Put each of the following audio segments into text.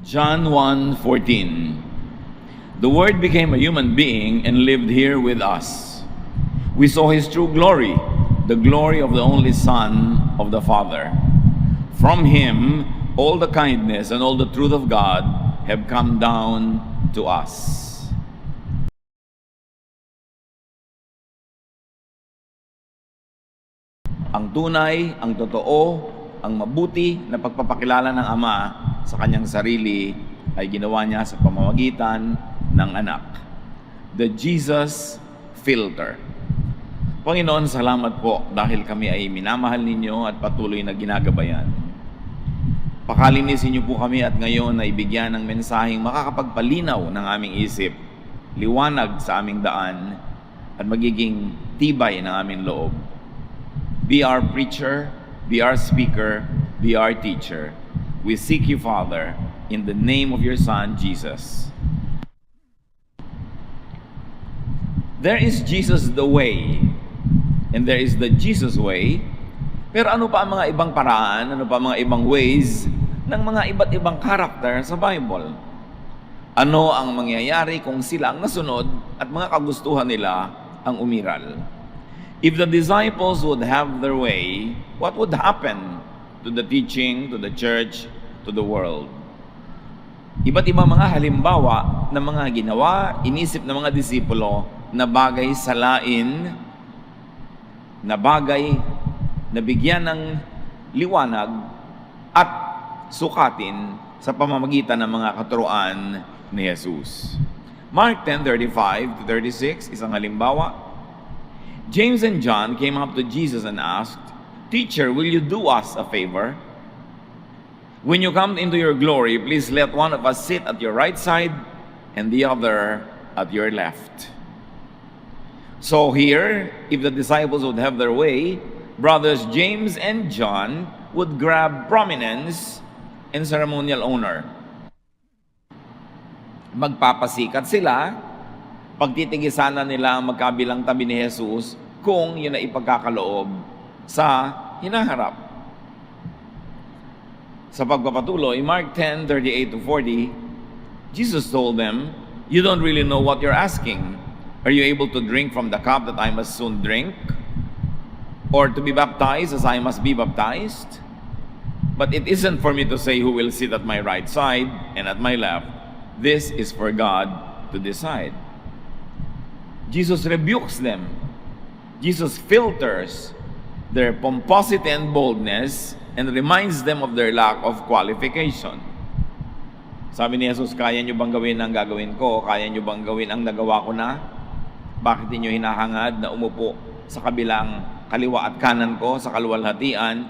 John 1:14. The Word became a human being and lived here with us. We saw His true glory, the glory of the only Son of the Father. From Him, all the kindness and all the truth of God have come down to us. Ang tunay, ang totoo, ang mabuti na pagpapakilala ng Ama sa kanyang sarili ay ginawa niya sa pamamagitan ng anak. The Jesus filter. Panginoon, salamat po dahil kami ay minamahal ninyo at patuloy na ginagabayan. Pakalinisin niyo po kami at ngayon ay bigyan ng mensaheng makakapagpalinaw ng aming isip, liwanag sa aming daan, at magiging tibay ng aming loob. Be our preacher, be our speaker, be our teacher. We seek you, Father, in the name of your Son, Jesus. There is Jesus the way, and there is the Jesus way. Pero ano pa ang mga ibang paraan, ano pa ang mga ibang ways ng mga iba't ibang karakter sa Bible? Ano ang mangyayari kung sila ang nasunod at mga kagustuhan nila ang umiral? If the disciples would have their way, what would happen to the teaching, to the church, to the world? Iba't ibang mga halimbawa ng mga ginawa, inisip ng mga disipulo na bagay sa lain, na bagay na bigyan ng liwanag at sukatin sa pamamagitan ng mga katuruan ni Jesus. Mark 10:35-36, isang halimbawa. James and John came up to Jesus and asked, "Teacher, will you do us a favor? When you come into your glory, please let one of us sit at your right side and the other at your left." So here, if the disciples would have their way, brothers James and John would grab prominence and ceremonial honor. Magpapasikat sila, pagtitigisan na nila ang magkabilang tabi ni Jesus kung yun ay ipagkakaloob sa hinaharap. Sa pagpapatuloy, Mark 10:38-40, Jesus told them, "You don't really know what you're asking. Are you able to drink from the cup that I must soon drink? Or to be baptized as I must be baptized? But it isn't for me to say who will sit at my right side and at my left. This is for God to decide." Jesus rebukes them. Jesus filters their pomposity and boldness and reminds them of their lack of qualification. Sabi ni Jesus, kaya nyo bang gawin ang gagawin ko? Kaya nyo bang gawin ang nagawa ko na? Bakit inyo hinahangad na umupo sa kabilang kaliwa at kanan ko sa kaluwalhatian?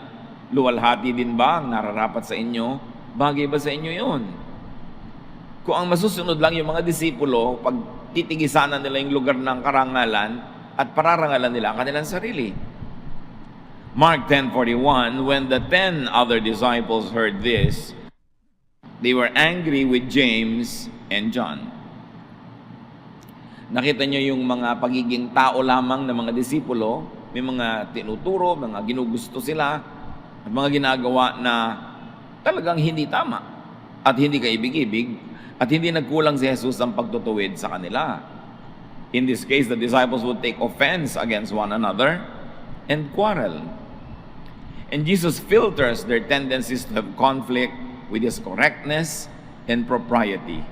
Luwalhati din ba ang nararapat sa inyo? Bagay ba sa inyo yun? Kung ang masusunod lang yung mga disipulo, pag titigisanan nila yung lugar ng karangalan at pararangalan nila ang kanilang sarili. Mark 10:41, when the 10 other disciples heard this, they were angry with James and John. Nakita nyo yung mga pagiging tao lamang ng mga disipulo, may mga tinuturo, mga ginugusto sila, at mga ginagawa na talagang hindi tama at hindi kaibig-ibig, at hindi nagkulang si Jesus ang pagtutuwid sa kanila. In this case, the disciples would take offense against one another and quarrel. And Jesus filters their tendencies to have conflict with His correctness and propriety.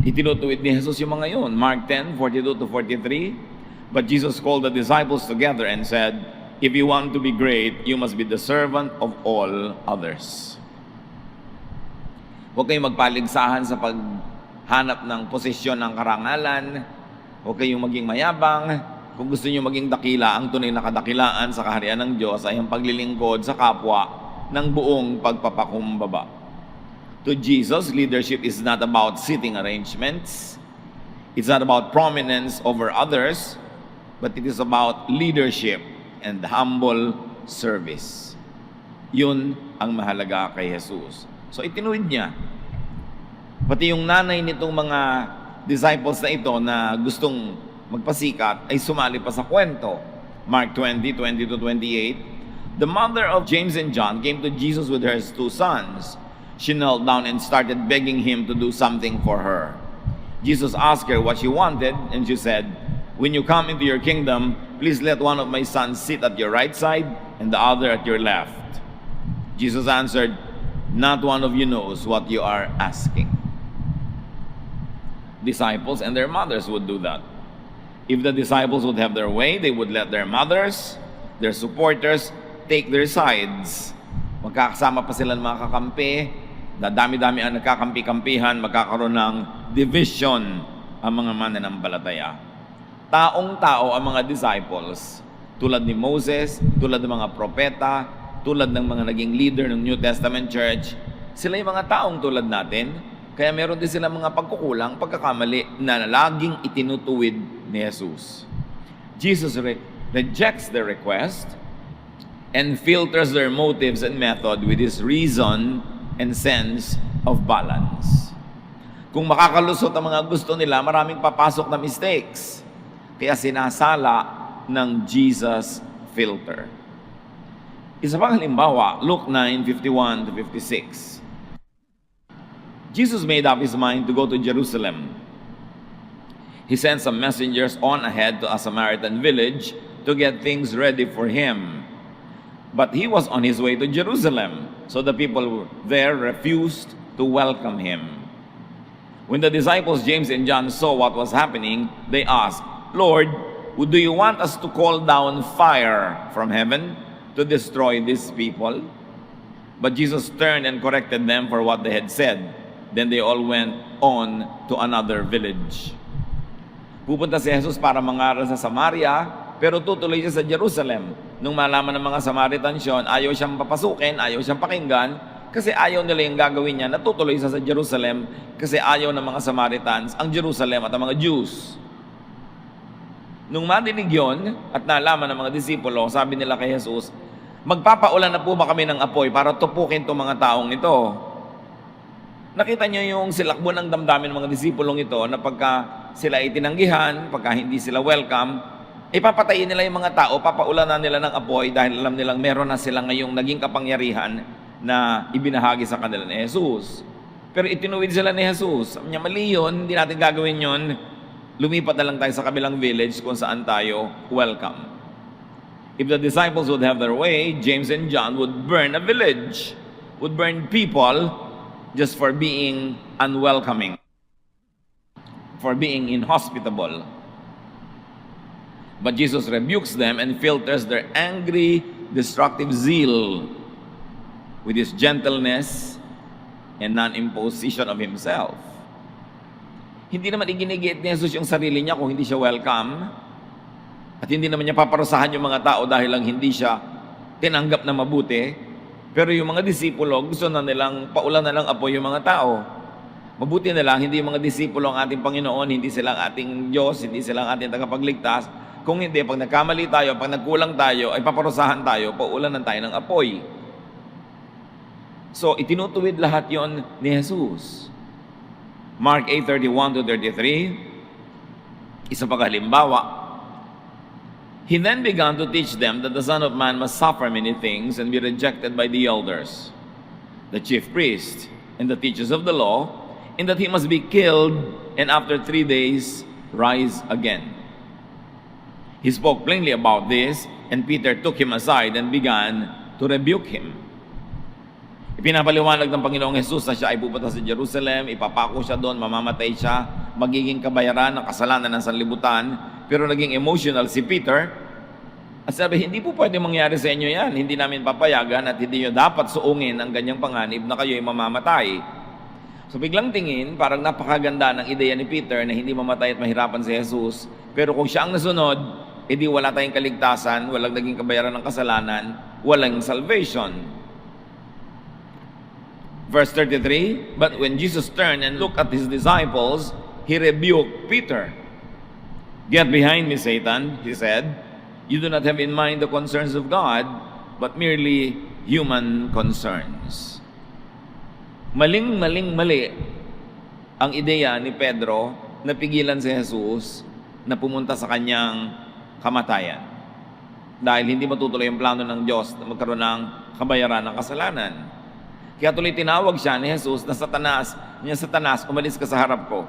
Itinutuwid ni Jesus yung mga yun. Mark 10:42-43, but Jesus called the disciples together and said, "If you want to be great, you must be the servant of all others." Huwag kayong magpaligsahan sa paghanap ng posisyon ng karangalan. Huwag kayong maging mayabang. Kung gusto niyo maging dakila, ang tunay na kadakilaan sa kaharian ng Diyos ay ang paglilingkod sa kapwa ng buong pagpapakumbaba. To Jesus, leadership is not about seating arrangements. It's not about prominence over others, but it is about leadership and humble service. Yun ang mahalaga kay Jesus. So itinuwid niya. Pati yung nanay nitong mga disciples na ito na gustong magpasikat ay sumali pa sa kwento. Mark 20:20-28, the mother of James and John came to Jesus with her two sons. She knelt down and started begging him to do something for her. Jesus asked her what she wanted, and she said, "When you come into your kingdom, please let one of my sons sit at your right side and the other at your left." Jesus answered, "Not one of you knows what you are asking." Disciples and their mothers would do that. If the disciples would have their way, they would let their mothers, their supporters, take their sides. Magkakasama pa sila ng mga kakampi, dadami-dami ang nagkakampi-kampihan, magkakaroon ng division ang mga mananampalataya. Taong-tao ang mga disciples, tulad ni Moses, tulad ng mga propeta, tulad ng mga naging leader ng New Testament Church. Sila yung mga taong tulad natin, kaya meron din sila mga pagkukulang, pagkakamali na laging itinutuwid ni Jesus. Jesus rejects their request and filters their motives and method with his reason and sense of balance. Kung makakalusot ang mga gusto nila, maraming papasok na mistakes. Kaya sinasala ng Jesus filter. Isa pang halimbawa, Luke 9:51-56. Jesus made up his mind to go to Jerusalem. He sent some messengers on ahead to a Samaritan village to get things ready for him. But he was on his way to Jerusalem, so the people there refused to welcome him. When the disciples James and John saw what was happening, they asked, "Lord, do you want us to call down fire from heaven to destroy these people?" But Jesus turned and corrected them for what they had said. Then they all went on to another village. Pupunta si Jesus para mangaral sa Samaria, pero tutuloy siya sa Jerusalem. Nung malaman ng mga Samaritans yun, ayaw siyang papasukin, ayaw siyang pakinggan, kasi ayaw nila yung gagawin niya, natutuloy siya sa Jerusalem, kasi ayaw ng mga Samaritans ang Jerusalem at ang mga Jews. Nung madinig yun, at nalaman ng mga disipulo, sabi nila kay Jesus, "Magpapaulan na po ba kami ng apoy para tupukin itong mga taong ito?" Nakita niyo yung silakbo ng damdamin ng mga disipulong ito na pagka sila itinanggihan, pagka hindi sila welcome, ipapatayin nila yung mga tao, papaulanan nila ng apoy dahil alam nilang meron na sila ngayong naging kapangyarihan na ibinahagi sa kanila ni Jesus. Pero itinuwid sila ni Jesus. Sabi niya, mali yun, hindi natin gagawin yun. Lumipat na lang tayo sa kabilang village kung saan tayo welcome. If the disciples would have their way, James and John would burn a village, would burn people just for being unwelcoming, for being inhospitable. But Jesus rebukes them and filters their angry, destructive zeal with his gentleness and non-imposition of himself. Hindi naman iginigiit ni Jesus yung sarili niya kung hindi siya welcome. At hindi naman niya paparusahan yung mga tao dahil lang hindi siya tinanggap na mabuti. Pero yung mga disipulo, gusto na nilang paulan na lang apoy yung mga tao. Mabuti na lang, hindi yung mga disipulo ang ating Panginoon, hindi sila ang ating Diyos, hindi sila ang ating tagapagligtas. Kung hindi, pag nagkamali tayo, pag nagkulang tayo, ay paparusahan tayo, paulanan tayo ng apoy. So, itinutuwid lahat yon ni Jesus. Mark 8:31-33, isa pang halimbawa, he then began to teach them that the Son of Man must suffer many things and be rejected by the elders, the chief priests, and the teachers of the law, and that he must be killed and after 3 days rise again. He spoke plainly about this, and Peter took him aside and began to rebuke him. Ipinapaliwanag ng Panginoong Jesus na siya ay pupunta sa Jerusalem, ipapako siya doon, mamamatay siya, magiging kabayaran ng kasalanan ng sanlibutan. Pero naging emotional si Peter at sabi, hindi po pwede mangyari sa inyo yan. Hindi namin papayagan at hindi nyo dapat suungin ang ganyang panganib na kayo'y mamamatay. So biglang tingin, parang napakaganda ng ideya ni Peter na hindi mamatay at mahirapan si Jesus. Pero kung siya ang nasunod, edi wala tayong kaligtasan, walang naging kabayaran ng kasalanan, walang salvation. Verse 33, but when Jesus turned and looked at his disciples, he rebuked Peter. "Get behind me, Satan," he said. "You do not have in mind the concerns of God, but merely human concerns." Mali ang ideya ni Pedro na pigilan si Jesus na pumunta sa kanyang kamatayan. Dahil hindi matutuloy ang plano ng Diyos na magkaroon ng kabayaran ng kasalanan. Kaya tuloy tinawag siya ni Jesus na Satanas, Satanas, umalis ka sa harap ko.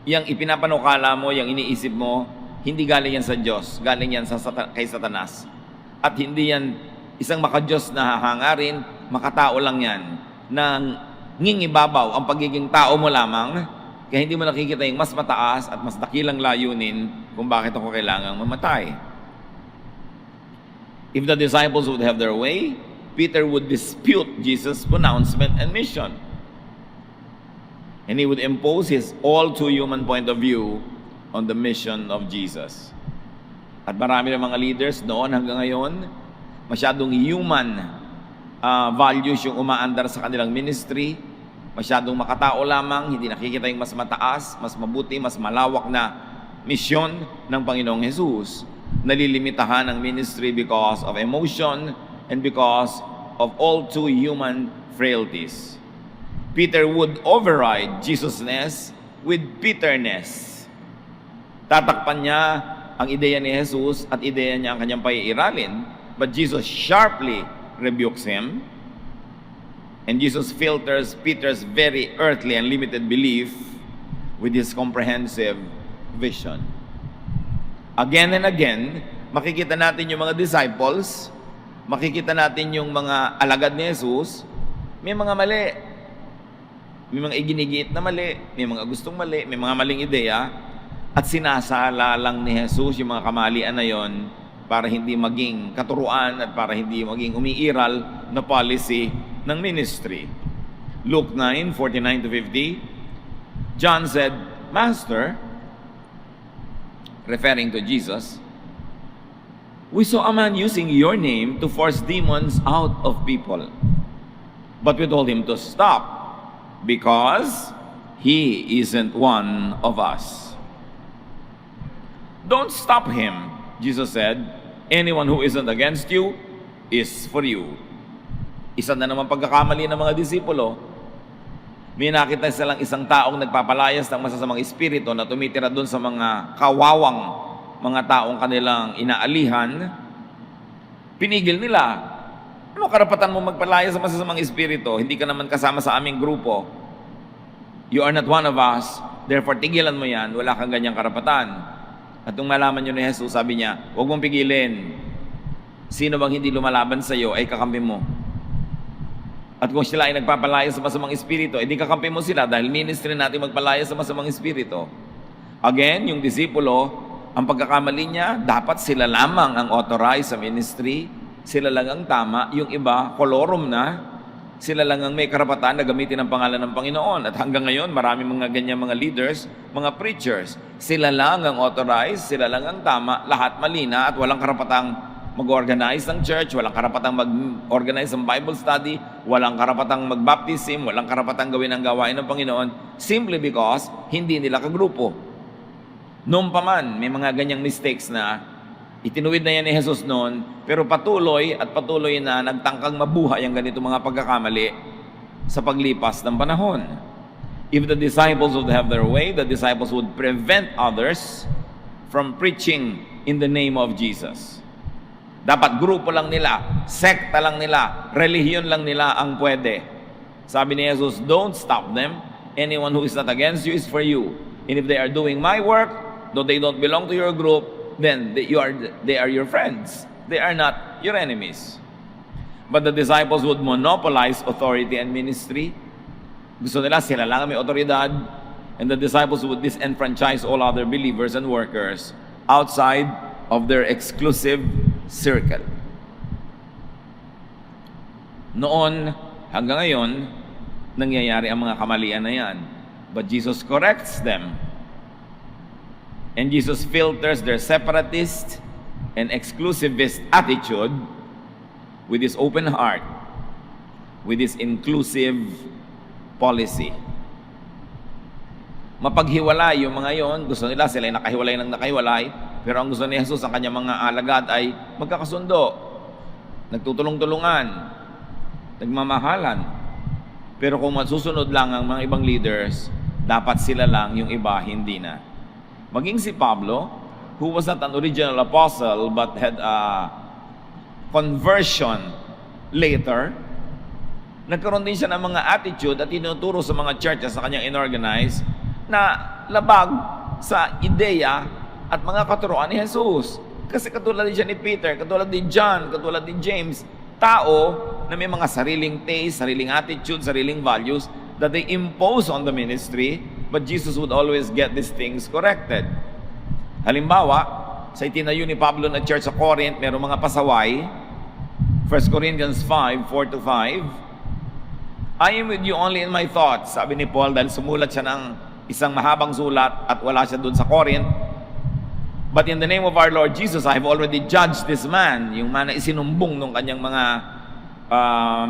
Yang ipinapanukala mo, yang iniisip mo, hindi galing yan sa Diyos, galing yan kay Satanas. At hindi yan isang maka-Diyos na hahangarin, makatao lang yan, nang ngingibabaw ang pagiging tao mo lamang, kaya hindi mo nakikita yung mas mataas at mas dakilang layunin kung bakit ako kailangang mamatay. If the disciples would have their way, Peter would dispute Jesus' pronouncement and mission. And he would impose his all-too-human point of view on the mission of Jesus. At marami ng mga leaders noon hanggang ngayon, masyadong human values yung umaandar sa kanilang ministry, masyadong makatao lamang, hindi nakikita yung mas mataas, mas mabuti, mas malawak na misyon ng Panginoong Jesus. Nalilimitahan ang ministry because of emotion and because of all too human frailties. Peter would override Jesus-ness with Peterness. Tatakpan niya ang ideya ni Jesus at ideya niya ang kanyang paiiralin, but Jesus sharply rebukes him, and Jesus filters Peter's very earthly and limited belief with his comprehensive vision. Again and again, makikita natin yung mga disciples, makikita natin yung mga alagad ni Jesus, may mga mali. May mga iginigiit na mali, may mga gustong mali, may mga maling ideya, at sinasala lang ni Jesus yung mga kamalian na yon para hindi maging katuruan at para hindi maging umiiral na policy ng ministry. Luke 9:49-50, John said, Master, referring to Jesus, we saw a man using your name to force demons out of people. But we told him to stop because he isn't one of us. Don't stop him, Jesus said. Anyone who isn't against you is for you. Isa na naman pagkakamali ng mga disipulo. May nakita silang isang taong nagpapalayas ng masasamang espiritu na tumitira doon sa mga kawawang mga taong kanilang inaalihan. Pinigil nila. Ano karapatan mo magpalayas sa masasamang espiritu? Hindi ka naman kasama sa aming grupo. You are not one of us. Therefore, tigilan mo yan. Wala kang ganyang karapatan. At nung malaman nyo ni Jesus, sabi niya, huwag mong pigilin. Sino bang hindi lumalaban sa iyo ay kakampi mo. At kung sila ay nagpapalaya sa masamang espiritu, hindi kakampi mo sila dahil ministry natin magpalaya sa masamang espiritu. Again, yung disipulo, ang pagkakamali niya, dapat sila lamang ang authorized sa ministry, sila lang ang tama, yung iba, kolorum na, sila lang ang may karapatan na gamitin ang pangalan ng Panginoon. At hanggang ngayon, marami mga ganyan mga leaders, mga preachers, sila lang ang authorized, sila lang ang tama, lahat mali na at walang karapatang mag-organize ng church, walang karapatang mag-organize ng Bible study, walang karapatang mag-baptism, walang karapatang gawin ang gawain ng Panginoon, simply because hindi nila kagrupo. Noon pa man, may mga ganyang mistakes na itinuwid na yan ni Jesus noon, pero patuloy at patuloy na nagtangkang mabuhay ang ganito mga pagkakamali sa paglipas ng panahon. If the disciples would have their way, the disciples would prevent others from preaching in the name of Jesus. Dapat grupo lang nila, sekta lang nila, relihiyon lang nila ang pwede. Sabi ni Jesus, don't stop them. Anyone who is not against you is for you. And if they are doing my work, though they don't belong to your group, then they are your friends. They are not your enemies. But the disciples would monopolize authority and ministry. Gusto nila sila lang may otoridad. And the disciples would disenfranchise all other believers and workers outside of their exclusive circle. Noon hanggang ngayon, nangyayari ang mga kamalian na yan. But Jesus corrects them. And Jesus filters their separatist and exclusivist attitude with His open heart, with His inclusive policy. Mapaghiwalay yung mga yon, gusto nila sila ay nakahiwalay ng nakahiwalay, pero ang gusto ni Jesus, ang kanyang mga alagad ay magkakasundo, nagtutulong-tulungan, nagmamahalan. Pero kung masusunod lang ang mga ibang leaders, dapat sila lang, yung iba hindi na. Maging si Pablo, who was not an original apostle but had a conversion later, Nagkaroon din siya ng mga attitude at tinuturo sa mga churches na kanyang inorganize na labag sa ideya at mga katuruan ni Jesus. Kasi katulad din siya ni Peter, katulad din John, katulad din James, tao na may mga sariling taste, sariling attitude, sariling values that they impose on the ministry, but Jesus would always get these things corrected. Halimbawa, sa itinayo ni Pablo na church sa Corinth, mayroong mga pasaway. 1 Corinthians 5:4-5, I am with you only in my thoughts, sabi ni Paul dahil sumulat siya ng isang mahabang sulat at wala siya doon sa Corinth. But in the name of our Lord Jesus, I have already judged this man, yung man na isinumbong ng kanyang mga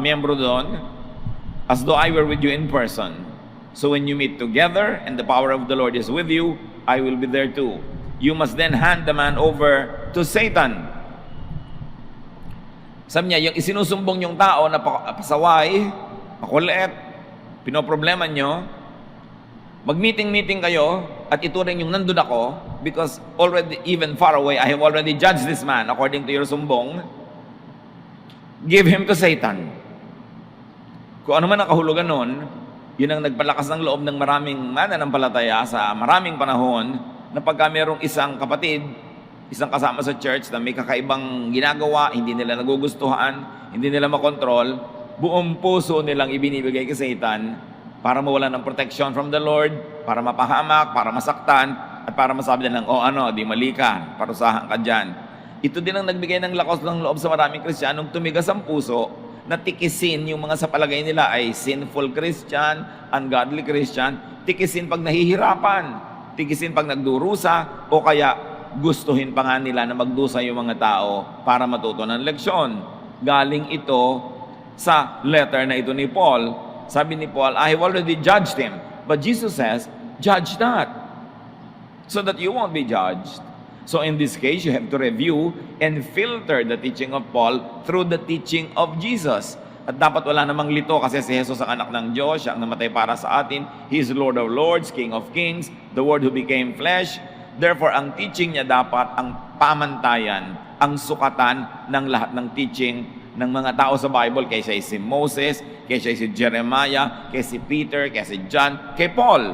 miyembro doon, as though I were with you in person. So when you meet together and the power of the Lord is with you, I will be there too. You must then hand the man over to Satan. Sabi niya, yung isinusumbong yung tao na pasaway, makulit, pinoproblema nyo, mag-meeting-meeting kayo at ituring yung nandun ako because already, even far away, I have already judged this man according to your sumbong. Give him to Satan. Kung ano man ang kahulugan nun, yun ang nagpalakas ng loob ng maraming mananampalataya sa maraming panahon na pagka merong isang kapatid, isang kasama sa church na may kakaibang ginagawa, hindi nila nagugustuhan, hindi nila makontrol, buong puso nilang ibinibigay kay Satan para mawalan ng protection from the Lord, para mapahamak, para masaktan, at para masabi nilang, di mali ka, parusahan ka dyan. Ito din ang nagbigay ng lakas ng loob sa maraming Kristiyanong tumigas ang puso na tikisin yung mga sa palagay nila ay sinful Christian, ungodly Christian, tikisin pag nahihirapan, tikisin pag nagdurusa, o kaya gustuhin pa nga nila na magdusa yung mga tao para matuto ng leksyon. Galing ito sa letter na ito ni Paul. Sabi ni Paul, I have already judged him. But Jesus says, judge not, so that you won't be judged. So in this case, you have to review and filter the teaching of Paul through the teaching of Jesus. At dapat wala namang lito kasi si Jesus ang anak ng Diyos, siya ang namatay para sa atin. He is Lord of Lords, King of Kings, the Word who became flesh. Therefore, ang teaching niya dapat ang pamantayan, ang sukatan ng lahat ng teaching ng mga tao sa Bible, kay siya si Moses, kay siya si Jeremiah, kay si Peter, kay si John, kay Paul.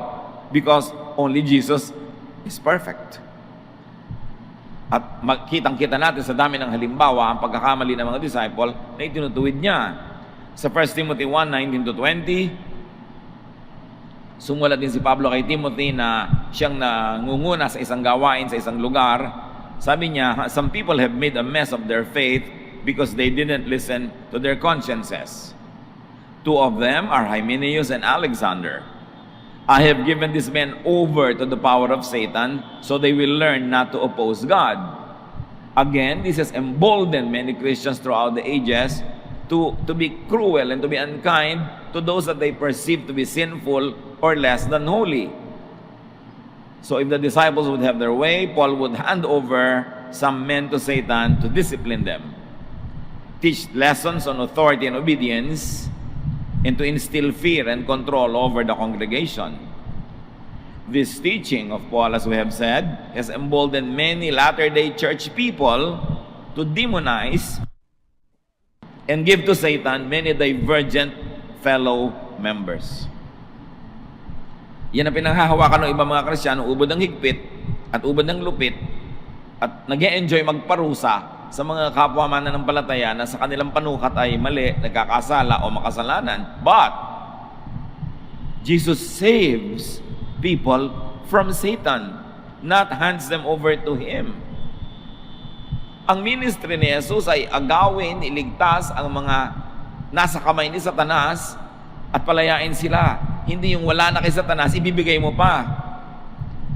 Because only Jesus is perfect. At makitang-kita natin sa dami ng halimbawa ang pagkakamali ng mga disciple na itinutuwid niya. Sa 1 Timothy 1:19-20, sumulat din si Pablo kay Timothy na siyang nangunguna sa isang gawain, sa isang lugar. Sabi niya, some people have made a mess of their faith because they didn't listen to their consciences. Two of them are Hymenaeus and Alexander. I have given these men over to the power of Satan, so they will learn not to oppose God. Again, this has emboldened many Christians throughout the ages to be cruel and to be unkind to those that they perceive to be sinful or less than holy. So if the disciples would have their way, Paul would hand over some men to Satan to discipline them, teach lessons on authority and obedience, and to instill fear and control over the congregation. This teaching of Paul, as we have said, has emboldened many Latter-day Church people to demonize and give to Satan many divergent fellow members. Yan ang pinanghahawakan ng ibang mga Kristiyano, ubod ng higpit at ubod ng lupit at nag-e-enjoy magparusa sa mga kapwa mananampalataya na sa kanilang panukat ay mali, nagkakasala o makasalanan. But Jesus saves people from Satan, not hands them over to Him. Ang ministry ni Jesus ay agawin, iligtas ang mga nasa kamay ni Satanas at palayain sila. Hindi yung wala na kay Satanas, ibibigay mo pa.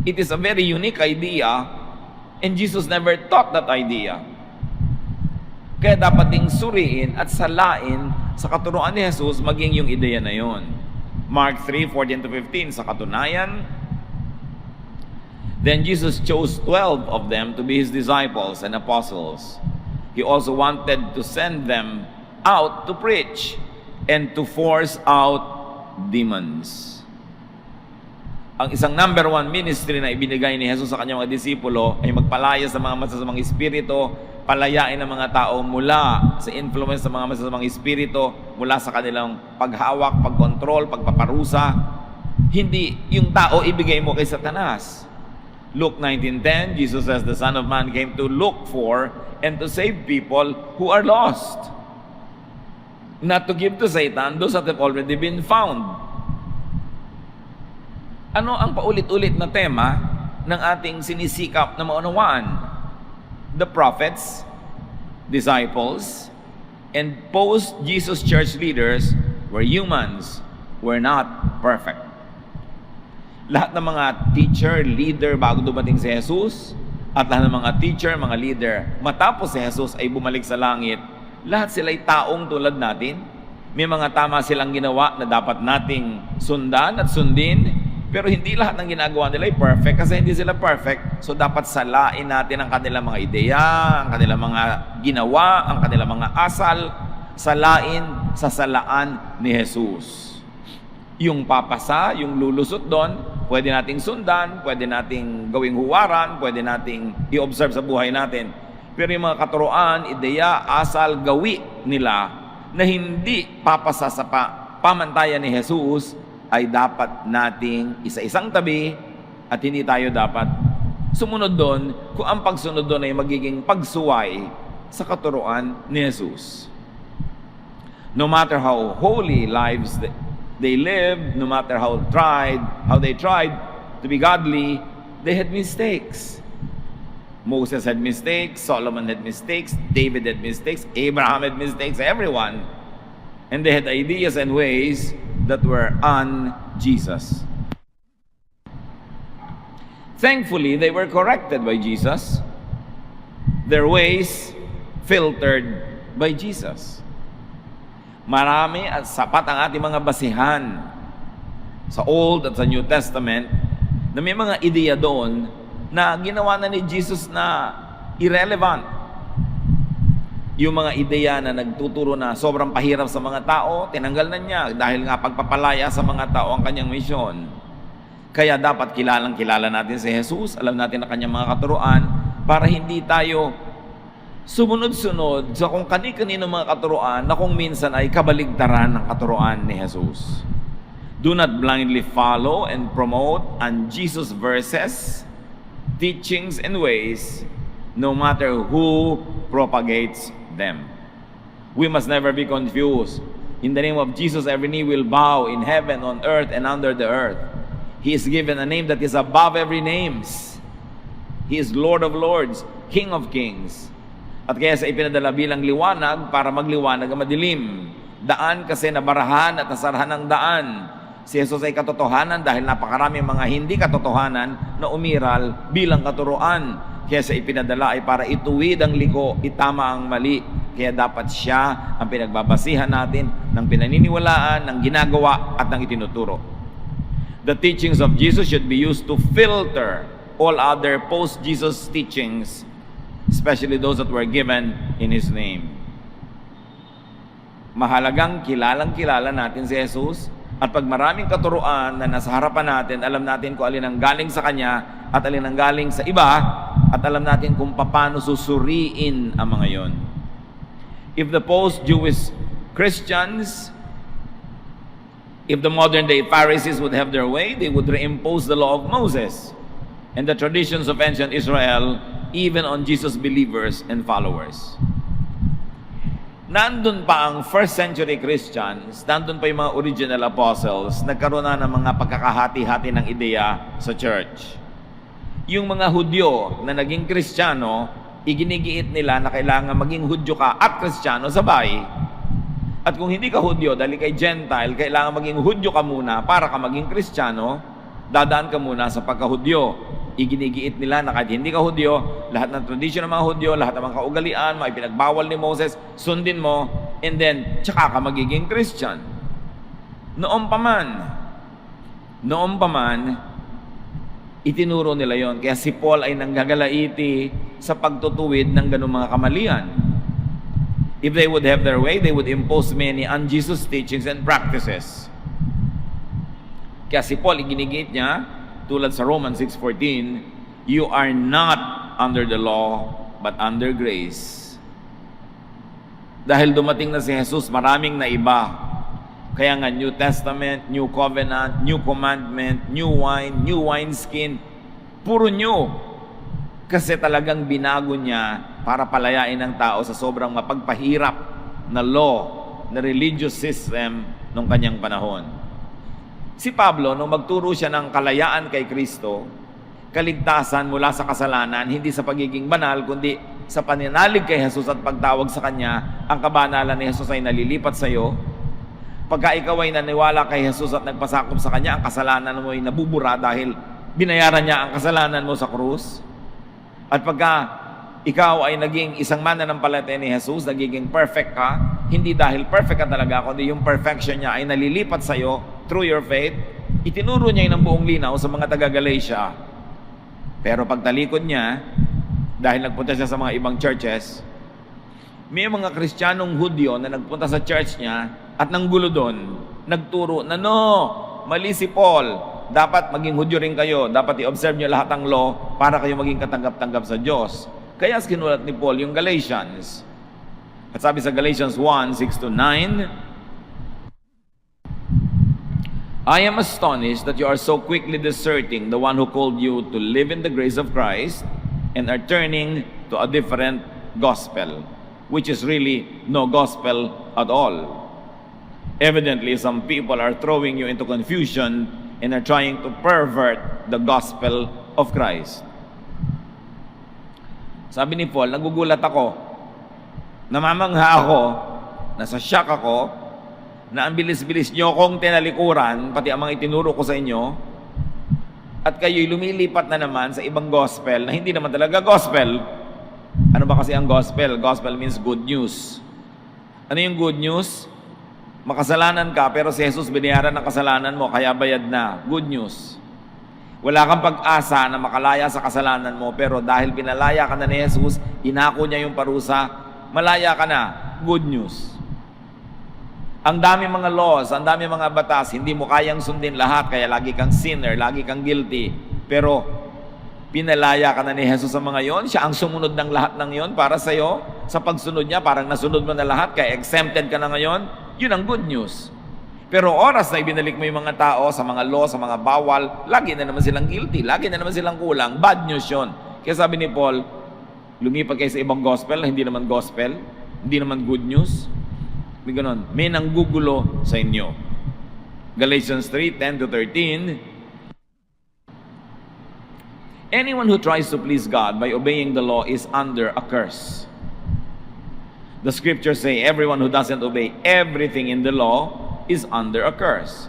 It is a very unique idea and Jesus never taught that idea. Kaya dapat ding suriin at salain sa katuruan ni Jesus maging yung ideya na yon. Mark 3:14-15, sa katunayan, then Jesus chose 12 of them to be His disciples and apostles. He also wanted to send them out to preach and to force out demons. Ang isang number one ministry na ibinigay ni Jesus sa kanyang mga disipulo ay magpalaya sa mga masasamang espiritu, palayain ang mga tao mula sa influence ng mga masasamang espiritu, mula sa kanilang paghawak, pagkontrol, pagpaparusa. Hindi yung tao ibigay mo kay Satanas. Luke 19:10, Jesus says, the Son of Man came to look for and to save people who are lost. Not to give to Satan those that have already been found. Ano ang paulit-ulit na tema ng ating sinisikap na maunawaan? The prophets, disciples, and post-Jesus church leaders were humans, were not perfect. Lahat ng mga teacher, leader bago dumating si Jesus, at lahat ng mga teacher, mga leader, matapos si Jesus ay bumalik sa langit, lahat sila ay taong tulad natin. May mga tama silang ginawa na dapat nating sundan at sundin, pero hindi lahat ng ginagawa nila ay perfect kasi hindi sila perfect. So dapat salain natin ang kanilang mga ideya, ang kanilang mga ginawa, ang kanilang mga asal, salain sa salaan ni Jesus. Yung papasa, yung lulusot doon, pwede nating sundan, pwede nating gawing huwaran, pwede nating i-observe sa buhay natin. Pero yung mga katuroan, ideya, asal, gawi nila na hindi papasa sa pamantayan ni Jesus ay dapat nating isa-isang tabi at hindi tayo dapat sumunod doon kung ang pagsunod doon ay magiging pagsuway sa katuroan ni Jesus. No matter how holy lives they lived, no matter how they tried to be godly, they had mistakes. Moses had mistakes, Solomon had mistakes, David had mistakes, Abraham had mistakes, everyone. And they had ideas and ways that were un-Jesus. Thankfully, they were corrected by Jesus. Their ways filtered by Jesus. Marami at sapat ang ating mga basihan sa Old at sa New Testament na may mga ideya doon na ginawa na ni Jesus na irrelevant. Yung mga ideya na nagtuturo na sobrang pahirap sa mga tao, tinanggal na niya dahil nga pagpapalaya sa mga tao ang kanyang misyon. Kaya dapat kilalang-kilala natin si Jesus, alam natin ang kanyang mga katuruan para hindi tayo sumunod-sunod sa kung kani-kanino mga katuruan na kung minsan ay kabaligtaran ng katuruan ni Jesus. Do not blindly follow and promote un-Jesus verses, teachings, and ways, no matter who propagates them. We must never be confused. In the name of Jesus, every knee will bow in heaven, on earth, and under the earth. He is given a name that is above every name. He is Lord of lords, King of kings. At kaya sa ipinadala bilang liwanag para magliwanag ang madilim. Daan kasi nabarahan at nasarahan ng daan. Si Jesus ay katotohanan dahil napakaraming mga hindi katotohanan na umiral bilang katuruan. Kaya sa ipinadala ay para ituwid ang liko, itama ang mali. Kaya dapat siya ang pinagbabasihan natin ng pinaniniwalaan, ng ginagawa at ng itinuturo. The teachings of Jesus should be used to filter all other post-Jesus teachings, especially those that were given in His name. Mahalagang kilalang-kilala natin si Jesus at pag maraming katuruan na nasa harapan natin, alam natin kung alin ang galing sa Kanya at alin ang galing sa iba at alam natin kung paano susuriin ang mga yon. If the post-Jewish Christians, if the modern-day Pharisees would have their way, they would reimpose the law of Moses and the traditions of ancient Israel even on Jesus believers and followers. Nandun pa ang first century Christians, nandun pa yung mga original apostles, nagkaroon na ng mga pagkakahati-hati ng ideya sa church. Yung mga Hudyo na naging Kristiyano, iginigiit nila na kailangan maging Hudyo ka at Kristiyano sabay. At kung hindi ka Hudyo, dahil kay Gentile, kailangan maging Hudyo ka muna para ka maging Kristiyano, dadaan ka muna sa pagka-Hudyo. Iginigiit nila na kahit hindi ka Hudyo, lahat ng tradisyon ng mga Hudyo, lahat ng mga kaugalian, mga ipinagbawal ni Moses, sundin mo, and then, tsaka ka magiging Christian. Noon pa man, itinuro nila yon. Kaya si Paul ay nanggagalaiti sa pagtutuwid ng ganung mga kamalian. If they would have their way, they would impose many un-Jesus teachings and practices. Kaya si Paul, iginigit niya, tulad sa Romans 6:14, you are not under the law, but under grace. Dahil dumating na si Jesus, maraming naiba. Kaya nga New Testament, New Covenant, New Commandment, New Wine, New Wineskin, puro new. Kasi talagang binago niya para palayain ang tao sa sobrang mapagpahirap na law, na religious system nung kanyang panahon. Si Pablo, nung magturo siya ng kalayaan kay Kristo, kaligtasan mula sa kasalanan, hindi sa pagiging banal, kundi sa pananalig kay Jesus at pagtawag sa Kanya, ang kabanalan ni Jesus ay nalilipat sa iyo. Pagka ikaw ay naniwala kay Jesus at nagpasakop sa Kanya, ang kasalanan mo ay nabubura dahil binayaran niya ang kasalanan mo sa krus. At pagka ikaw ay naging isang mananampalataya ni Jesus, nagiging perfect ka, hindi dahil perfect ka talaga, kundi yung perfection niya ay nalilipat sa iyo through your faith. Itinuro niya yun ng buong linaw sa mga taga-Galatia. Pero pagtalikod niya, dahil nagpunta siya sa mga ibang churches, may mga Kristiyanong Hudyo na nagpunta sa church niya at nanggulo doon, nagturo na mali si Paul, dapat maging Hudyo rin kayo, dapat i-observe niyo lahat ng law para kayo maging katanggap-tanggap sa Diyos. Kaya sinulat ni Paul yung Galatians. At sabi sa Galatians 1:6-9, I am astonished that you are so quickly deserting the one who called you to live in the grace of Christ and are turning to a different gospel, which is really no gospel at all. Evidently, some people are throwing you into confusion and are trying to pervert the gospel of Christ. Sabi ni Paul, nagugulat ako, namamangha ako, nasa shock ako, na ang bilis-bilis nyo kong tinalikuran, pati ang mga itinuro ko sa inyo, at kayo'y lumilipat na naman sa ibang gospel na hindi naman talaga gospel. Ano ba kasi ang gospel? Gospel means good news. Ano yung good news? Makasalanan ka, pero si Jesus binayaran ng kasalanan mo, kaya bayad na. Good news. Wala kang pag-asa na makalaya sa kasalanan mo, pero dahil pinalaya ka na ni Jesus, inako niya yung parusa, malaya ka na. Good news. Ang dami mga laws, ang dami mga batas, hindi mo kayang sundin lahat, kaya lagi kang sinner, lagi kang guilty. Pero pinalaya ka na ni Jesus sa mga yon, siya ang sumunod ng lahat ng yon para sa iyo. Sa pagsunod niya, parang nasunod mo na lahat, kaya exempted ka na ngayon. Yun ang good news. Pero oras na ibinalik mo yung mga tao sa mga law, sa mga bawal, lagi na naman silang guilty, lagi na naman silang kulang. Bad news yun. Kaya sabi ni Paul, lumipat kayo sa ibang gospel, hindi naman gospel, hindi naman good news. May ganon. May nanggugulo sa inyo. Galatians 3:10-13. Anyone who tries to please God by obeying the law is under a curse. The scriptures say everyone who doesn't obey everything in the law is under a curse.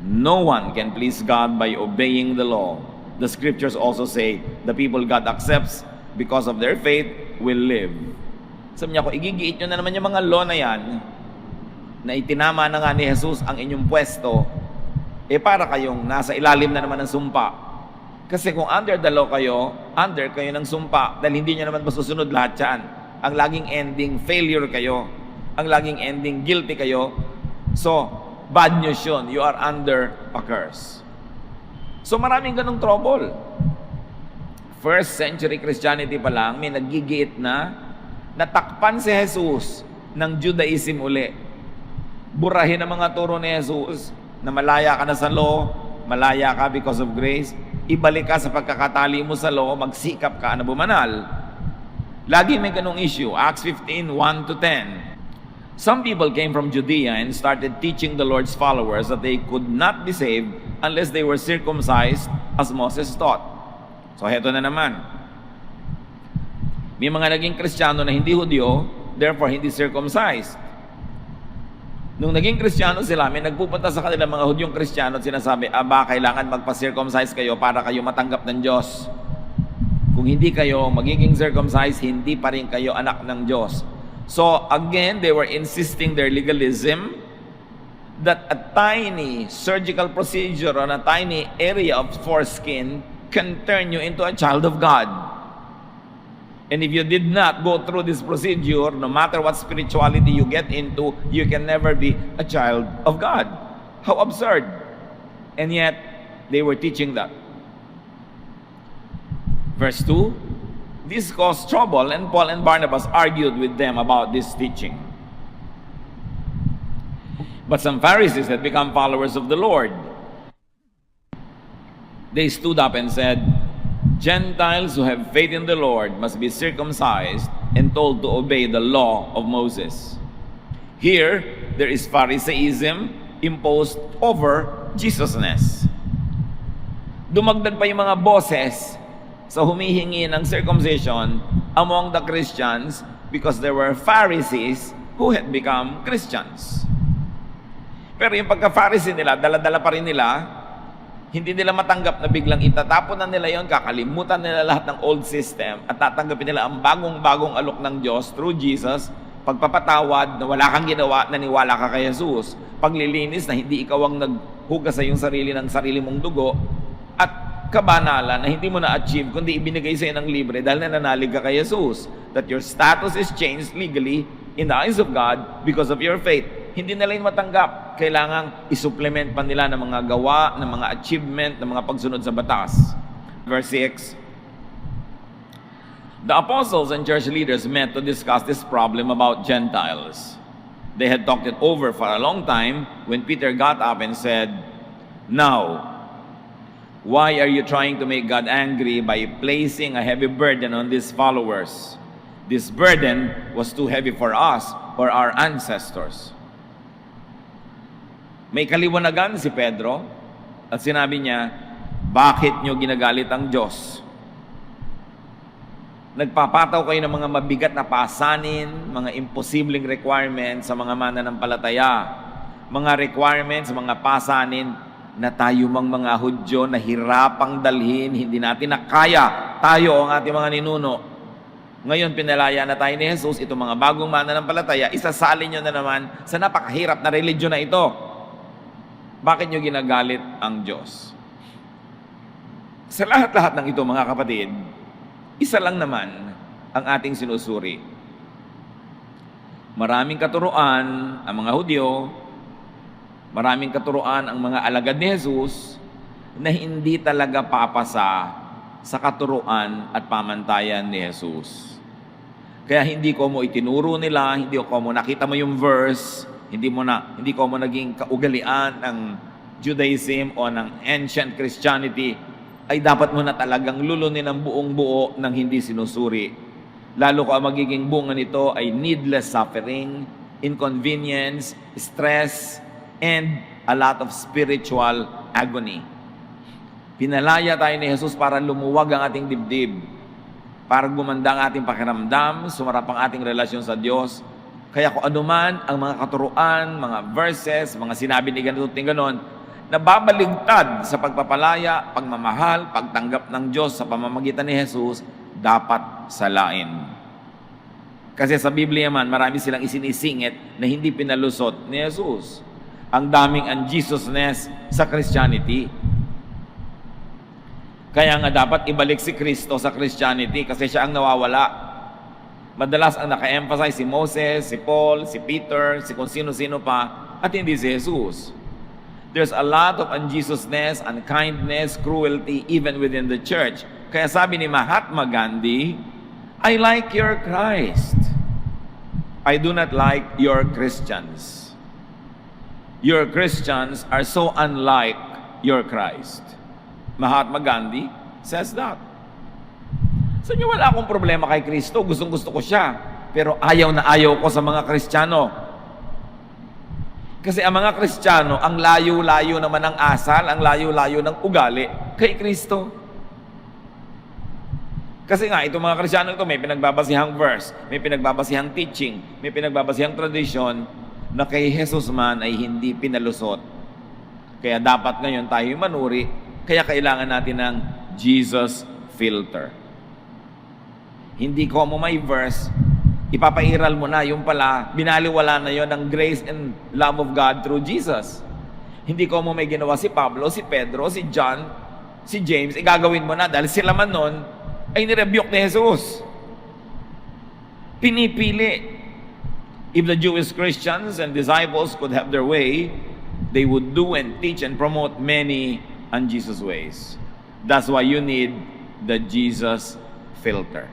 No one can please God by obeying the law. The scriptures also say the people God accepts because of their faith will live. Sabi niya, kung igigiit nyo na naman yung mga law na yan, na itinama na nga ni Jesus ang inyong pwesto, para kayong nasa ilalim na naman ng sumpa. Kasi kung under the law kayo, under kayo ng sumpa, dahil hindi nyo naman masusunod lahat yan. Ang laging ending, failure kayo. Ang laging ending, guilty kayo. So, bad news yun. You are under a curse. So, maraming ganong trouble. First century Christianity pa lang, may nagigiit na natakpan si Jesus ng Judaism uli. Burahin ang mga turo ni Jesus na malaya ka na sa law, malaya ka because of grace, ibalik ka sa pagkakatali mo sa law, magsikap ka na bumanal. Lagi may ganong issue. Acts 15:1-10. Some people came from Judea and started teaching the Lord's followers that they could not be saved unless they were circumcised as Moses taught. So heto na naman. May mga naging Kristiyano na hindi Hudyo, therefore hindi circumcised. Nung naging Kristiyano sila, may nagpupunta sa kanila mga Hudyong Kristiyano at sinasabi, kailangan magpa-circumcise kayo para kayo matanggap ng Diyos. Kung hindi kayo magiging circumcised, hindi pa rin kayo anak ng Diyos. So again, they were insisting their legalism that a tiny surgical procedure on a tiny area of foreskin can turn you into a child of God. And if you did not go through this procedure, no matter what spirituality you get into, you can never be a child of God. How absurd. And yet, they were teaching that. Verse 2, This caused trouble, and Paul and Barnabas argued with them about this teaching. But some Pharisees had become followers of the Lord. They stood up and said, Gentiles who have faith in the Lord must be circumcised and told to obey the law of Moses. Here, there is Pharisaism imposed over Jesusness. Dumagdag pa yung mga boses sa humihingi ng circumcision among the Christians because there were Pharisees who had become Christians. Pero yung pagka-Pharisee nila, dala-dala pa rin nila, hindi nila matanggap na biglang itatapon na nila yon, kakalimutan nila lahat ng old system at tatanggapin nila ang bagong-bagong alok ng Diyos through Jesus, pagpapatawad na wala kang ginawa, naniwala ka kay Jesus, paglilinis na hindi ikaw ang naghugas sa iyong sarili ng sarili mong dugo, at kabanalan na hindi mo na-achieve kundi ibinigay sa iyo ng libre dahil nananalig ka kay Jesus. That your status is changed legally in the eyes of God because of your faith. Hindi nila yun matanggap. Kailangang isupplement pa nila ng mga gawa, ng mga achievement, ng mga pagsunod sa batas. Verse 6. The apostles and church leaders met to discuss this problem about Gentiles. They had talked it over for a long time when Peter got up and said, Now, why are you trying to make God angry by placing a heavy burden on these followers? This burden was too heavy for us or our ancestors. May kaliwanagan si Pedro at sinabi niya, bakit nyo ginagalit ang Diyos? Nagpapataw kayo ng mga mabigat na pasanin, mga imposibleng requirements sa mga mananampalataya, mga requirements, mga pasanin na tayo mang mga Hudyo na hirapang dalhin, hindi natin nakaya, tayo ang ating mga ninuno. Ngayon, pinalaya na tayo ni Jesus, itong mga bagong mananampalataya, isasalin nyo na naman sa napakahirap na religion na ito. Bakit nyo ginagalit ang Diyos? Sa lahat-lahat ng ito, mga kapatid, isa lang naman ang ating sinusuri. Maraming katuruan ang mga Hudyo, maraming katuruan ang mga alagad ni Jesus na hindi talaga papasa sa katuruan at pamantayan ni Jesus. Kaya hindi ko mo itinuro nila, hindi ko mo nakita mo yung verse, hindi ko mo naging kaugalian ng Judaism o ng ancient Christianity, ay dapat mo na talagang lulunin ang buong buo ng hindi sinusuri. Lalo ko ang magiging bunga nito ay needless suffering, inconvenience, stress, and a lot of spiritual agony. Pinalaya tayo ni Jesus para lumuwag ang ating dibdib, para gumanda ang ating pakiramdam, sumarap ang ating relasyon sa Diyos. Kaya kung anuman ang mga katuruan, mga verses, mga sinabi ni ganito at ganon, na babaligtad sa pagpapalaya, pagmamahal, pagtanggap ng Diyos sa pamamagitan ni Jesus, dapat salain. Kasi sa Biblia man, marami silang isinisingit na hindi pinalusot ni Jesus. Ang daming un-Jesusness sa Christianity. Kaya nga dapat ibalik si Kristo sa Christianity kasi siya ang nawawala. Madalas ang naka-emphasize si Moses, si Paul, si Peter, si kung sino-sino pa, at hindi si Jesus. There's a lot of un-Jesusness, unkindness, cruelty, even within the church. Kaya sabi ni Mahatma Gandhi, I like your Christ. I do not like your Christians. Your Christians are so unlike your Christ. Mahatma Gandhi says that. Sa inyo, wala akong problema kay Kristo. Gustong-gusto ko siya. Pero ayaw na ayaw ko sa mga Kristiyano. Kasi ang mga Kristiyano, ang layo-layo naman ng asal, ang layo-layo ng ugali kay Kristo. Kasi nga, itong mga Kristiyano ito, may pinagbabasihang verse, may pinagbabasihang teaching, may pinagbabasihang tradisyon na kay Jesus man ay hindi pinalusot. Kaya dapat ngayon tayo manuri, kaya kailangan natin ng Jesus filter. Hindi ko mo may verse, ipapairal mo na, yung pala, binaliwala na yon ng grace and love of God through Jesus. Hindi ko mo may ginawa si Pablo, si Pedro, si John, si James, igagawin mo na dahil sila man nun ay nirebuke ni Jesus. Pinipili. If the Jewish Christians and disciples could have their way, they would do and teach and promote many un-Jesus ways. That's why you need the Jesus filter.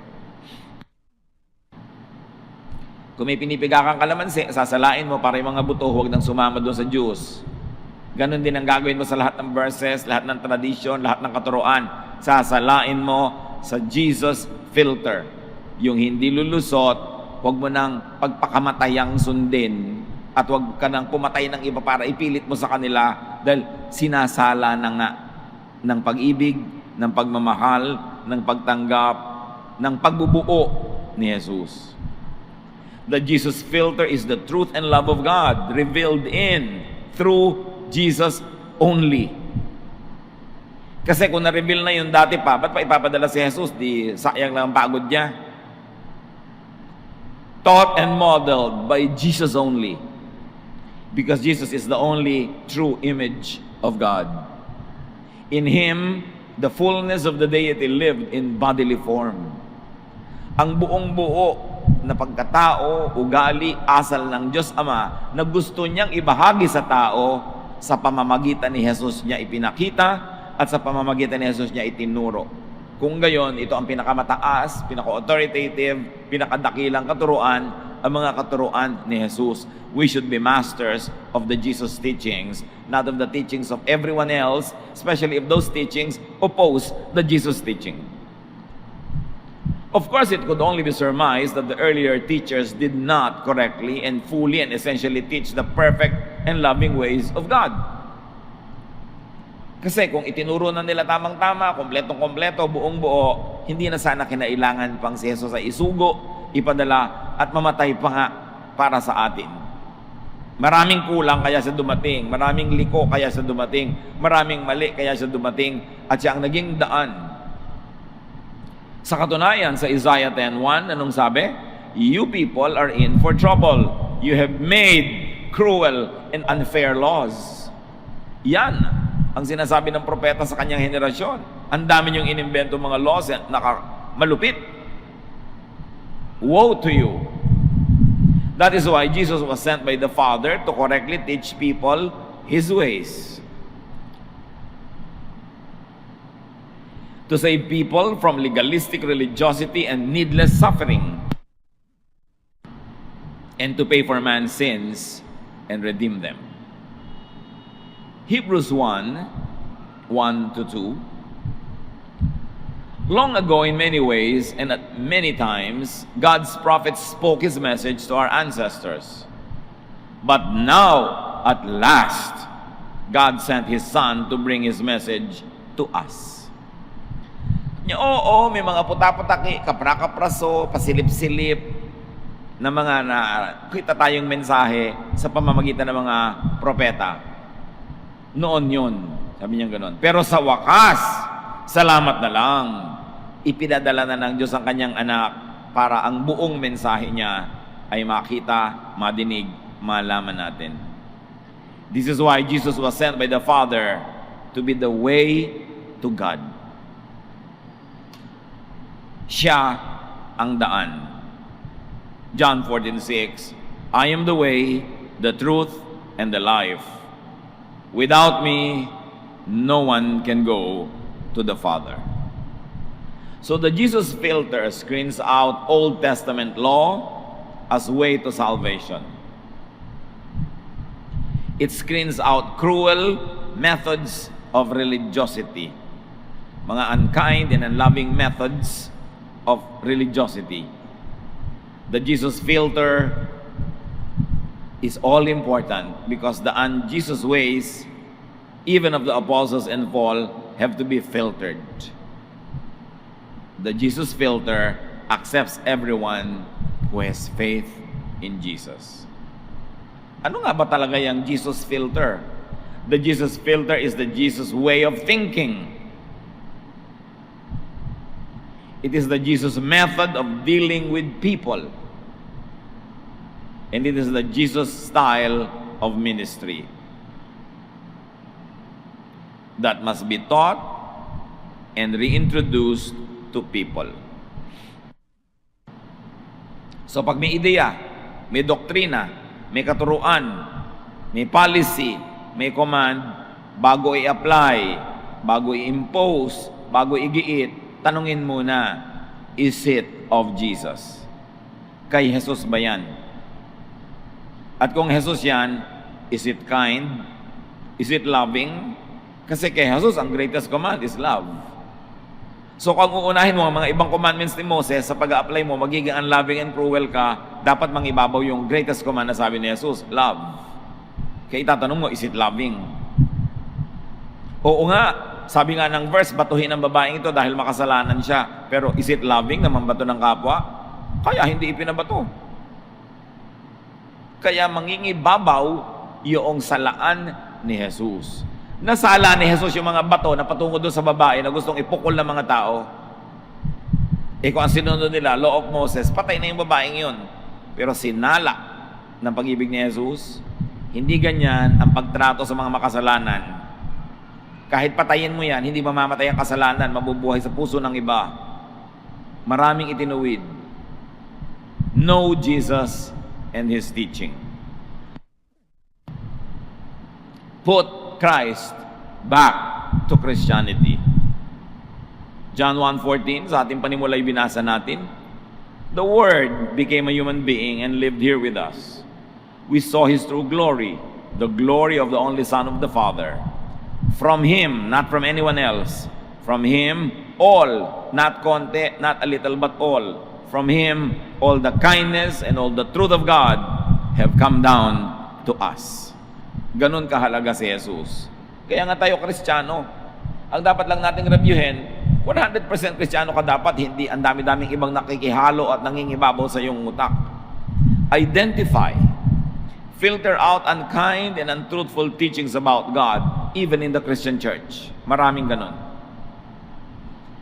Kung may pinipiga kang kalamansi, sasalain mo para yung mga buto huwag nang sumama doon sa juice. Ganon din ang gagawin mo sa lahat ng verses, lahat ng tradition, lahat ng katuruan. Sasalain mo sa Jesus filter. Yung hindi lulusot, huwag mo nang pagpakamatayang sundin at huwag ka nang pumatay ng iba para ipilit mo sa kanila dahil sinasala na nga ng pag-ibig, ng pagmamahal, ng pagtanggap, ng pagbubuo ni Jesus. The Jesus filter is the truth and love of God revealed in, through Jesus only. Kasi kung na-reveal na yun dati pa, ba't pa ipapadala si Jesus? Di sayang lang ang pagod niya. Taught and modeled by Jesus only. Because Jesus is the only true image of God. In Him, the fullness of the deity lived in bodily form. Ang buong buo na pagkatao, ugali, asal ng Diyos Ama na gusto niyang ibahagi sa tao, sa pamamagitan ni Jesus niya ipinakita at sa pamamagitan ni Jesus niya itinuro. Kung gayon, ito ang pinakamataas, pinaka-authoritative, pinakadakilang katuruan, ang mga katuruan ni Jesus. We should be masters of the Jesus teachings, not of the teachings of everyone else, especially if those teachings oppose the Jesus teaching. Of course, it could only be surmised that the earlier teachers did not correctly and fully and essentially teach the perfect and loving ways of God. Kasi kung itinuro na nila tamang-tama, kompletong-kompleto, buong-buo, hindi na sana kinailangan pang si Jesus ay isugo, ipadala, at mamatay pa nga para sa atin. Maraming kulang kaya siya dumating, maraming liko kaya siya dumating, maraming mali kaya siya dumating, at siya ang naging daan. Sa katunayan, sa Isaiah 10:1, anong sabi? You people are in for trouble. You have made cruel and unfair laws. Yan ang sinasabi ng propeta sa kanyang henerasyon. Ang dami niyong inimbento mga laws na malupit. Woe to you. That is why Jesus was sent by the Father to correctly teach people His ways. To save people from legalistic religiosity and needless suffering, and to pay for man's sins and redeem them. Hebrews 1:1-2. Long ago, in many ways and at many times, God's prophets spoke His message to our ancestors. But now, at last, God sent His Son to bring His message to us. Oo, may mga puta-putaki, kapra-kapraso, pasilip-silip na mga nakita tayong mensahe sa pamamagitan ng mga propeta. Noon yun, sabi niya gano'n. Pero sa wakas, salamat na lang, ipinadala na ng Diyos ang kanyang anak para ang buong mensahe niya ay makita, madinig, malaman natin. This is why Jesus was sent by the Father to be the way to God. Siya ang daan. John 14:6, I am the way, the truth, and the life. Without me, no one can go to the Father. So the Jesus filter screens out Old Testament law as way to salvation. It screens out cruel methods of religiosity, mga unkind and unloving methods of religiosity. The Jesus filter is all important because the un-Jesus ways, even of the apostles and Paul, have to be filtered. The Jesus filter accepts everyone who has faith in Jesus. Ano nga ba talaga yung Jesus filter? The Jesus filter is the Jesus way of thinking. It is the Jesus method of dealing with people. And it is the Jesus style of ministry that must be taught and reintroduced to people. So pag may ideya, may doktrina, may katuruan, may policy, may command, bago i-apply, bago i-impose, bago i-giit, tanungin muna, is it of Jesus? Kay Jesus ba yan? At kung Jesus yan, is it kind? Is it loving? Kasi kay Jesus, ang greatest command is love. So kung uunahin mo ang mga ibang commandments ni Moses, sa pag-a-apply mo, magiging unloving and cruel ka, dapat mangibabaw yung greatest command na sabi ni Jesus, love. Kaya itatanong mo, is it loving? Oo nga, sabi nga ng verse, batuhin ang babaeng ito dahil makasalanan siya. Pero is it loving na mambato ng kapwa? Kaya hindi ipinabato. Kaya mangingibabaw yung salaan ni Jesus. Nasala ni Jesus yung mga bato na patungo doon sa babae na gustong ipukol ng mga tao. Kung ang sinunod nila, law of Moses, patay na yung babaeng yun. Pero sinala ng pag-ibig ni Jesus, hindi ganyan ang pagtrato sa mga makasalanan. Kahit patayin mo yan, hindi mamamatay ang kasalanan, mabubuhay sa puso ng iba. Maraming itinuwid. Know Jesus and His teaching. Put Christ back to Christianity. John 1:14, sa ating panimulay binasa natin, the Word became a human being and lived here with us. We saw His true glory, the glory of the only Son of the Father. From Him, not from anyone else. From Him, all, not konti, not a little, but all. From Him, all the kindness and all the truth of God have come down to us. Ganon kahalaga si Jesus. Kaya nga tayo Kristiyano. Ang dapat lang nating reviewin, 100% Kristiyano ka dapat, hindi ang dami-daming ibang nakikihalo at nangingibabaw sa iyong utak. Identify, filter out unkind and untruthful teachings about God, even in the Christian church. Maraming ganon.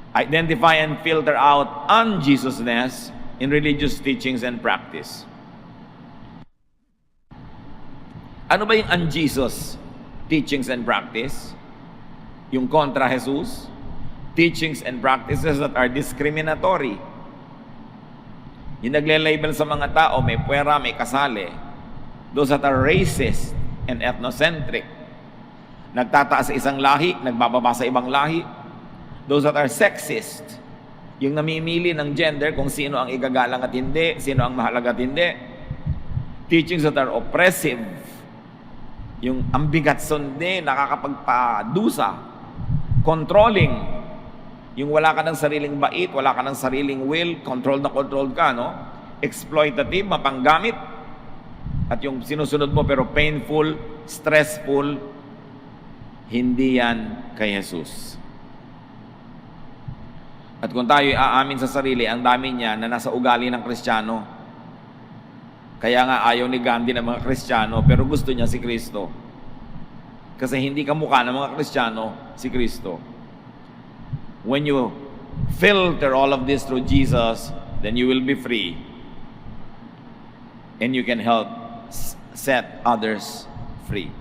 Identify and filter out un-Jesusness in religious teachings and practice. Ano ba yung un-Jesus teachings and practice? Yung kontra Jesus? Teachings and practices that are discriminatory. Yung nagle-label sa mga tao, may puwera, may kasali. Those that are racist and ethnocentric. Nagtataas sa isang lahi, nagbababa sa ibang lahi. Those that are sexist. Yung namimili ng gender kung sino ang igagalang at hindi, sino ang mahalaga at hindi. Teachings that are oppressive. Yung ambigat sundi, nakakapagpadusa. Controlling. Yung wala ka ng sariling bait, wala ka ng sariling will, controlled na controlled ka, no? Exploitative, mapanggamit. At yung sinusunod mo pero painful, stressful, hindi yan kay Jesus. At kung tayo aamin sa sarili, ang dami niya na nasa ugali ng Kristiyano. Kaya nga ayaw ni Gandhi ng mga Kristiyano, pero gusto niya si Kristo. Kasi hindi kamukha ng mga Kristiyano si Kristo. When you filter all of this through Jesus, then you will be free. And you can help set others free.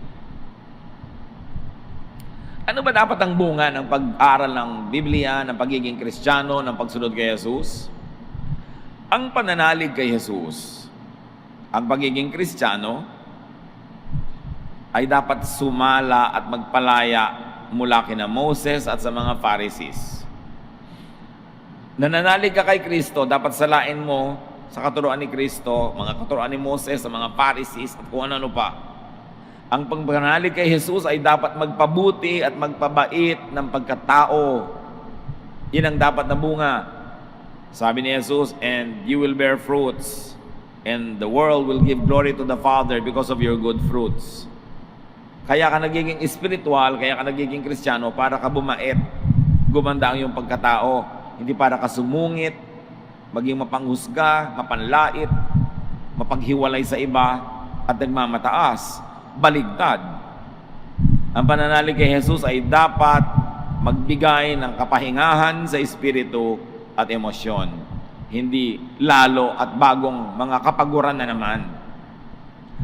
Ano ba dapat ang bunga ng pag-aral ng Biblia, ng pagiging Kristiyano, ng pagsunod kay Jesus? Ang pananalig kay Jesus, ang pagiging Kristiyano, ay dapat sumala at magpalaya mula kina Moses at sa mga Pharisees. Nananalig ka kay Kristo, dapat salain mo sa katuruan ni Kristo, mga katuruan ni Moses, sa mga Pharisees, at kung ano-ano pa. Ang pagpananalig kay Jesus ay dapat magpabuti at magpabait ng pagkatao. Yan ang dapat na bunga. Sabi ni Jesus, and you will bear fruits, and the world will give glory to the Father because of your good fruits. Kaya ka nagiging espiritual, kaya ka nagiging Kristiyano para ka bumait, gumanda ang iyong pagkatao, hindi para ka sumungit, maging mapanghusga, mapanlait, mapaghiwalay sa iba, at nagmamataas, baligtad. Ang pananalig kay Jesus ay dapat magbigay ng kapahingahan sa espiritu at emosyon, hindi lalo at bagong mga kapaguran na naman.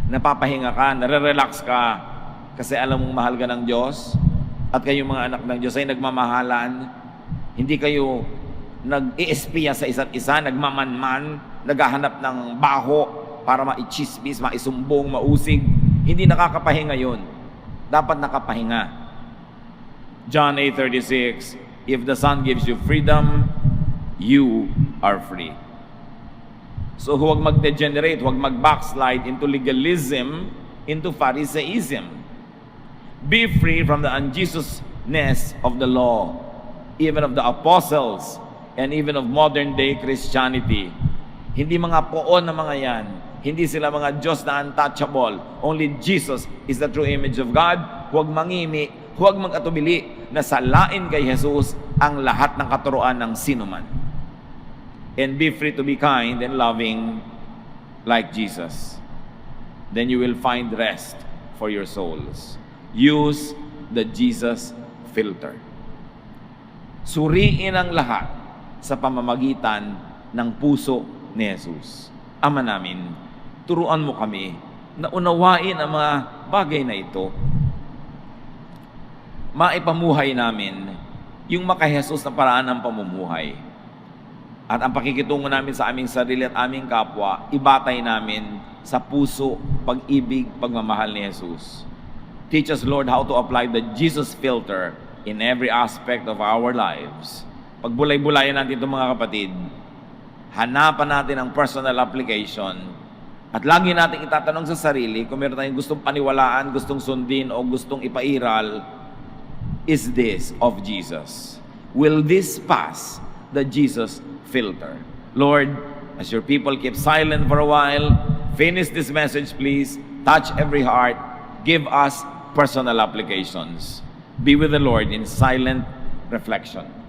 Napapahinga ka, nare-relax ka, kasi alam mong mahal ka ng Diyos, at kayong mga anak ng Diyos ay nagmamahalan. Hindi kayo nag-i-espiya sa isa't isa, nagmamanman, naghahanap ng baho para maichismis, maisumbong, mausig. Hindi nakakapahinga yun. Dapat nakapahinga. John 8:36, if the Son gives you freedom, you are free. So huwag mag-degenerate, huwag mag-backslide into legalism, into Pharisaism. Be free from the unjesusness of the law, even of the apostles, and even of modern day Christianity. Hindi mga poon na mga yan. Hindi sila mga Diyos na untouchable. Only Jesus is the true image of God. Huwag mangimi, huwag mag-atubili na salain kay Jesus ang lahat ng katuruan ng sinuman. And be free to be kind and loving like Jesus. Then you will find rest for your souls. Use the Jesus filter. Suriin ang lahat sa pamamagitan ng puso ni Jesus. Ama namin, turuan mo kami na unawain ang mga bagay na ito. Maipamuhay namin yung maka-Jesus na paraan ng pamumuhay. At ang pakikitungo namin sa aming sarili at aming kapwa, ibatay namin sa puso, pag-ibig, pagmamahal ni Jesus. Teach us, Lord, how to apply the Jesus filter in every aspect of our lives. Pagbulay-bulayan natin itong mga kapatid, hanapan natin ang personal application at lagi natin itatanong sa sarili kung meron tayong gustong paniwalaan, gustong sundin o gustong ipairal, is this of Jesus? Will this pass the Jesus filter? Lord, as your people keep silent for a while, finish this message please, touch every heart, give us personal applications. Be with the Lord in silent reflection.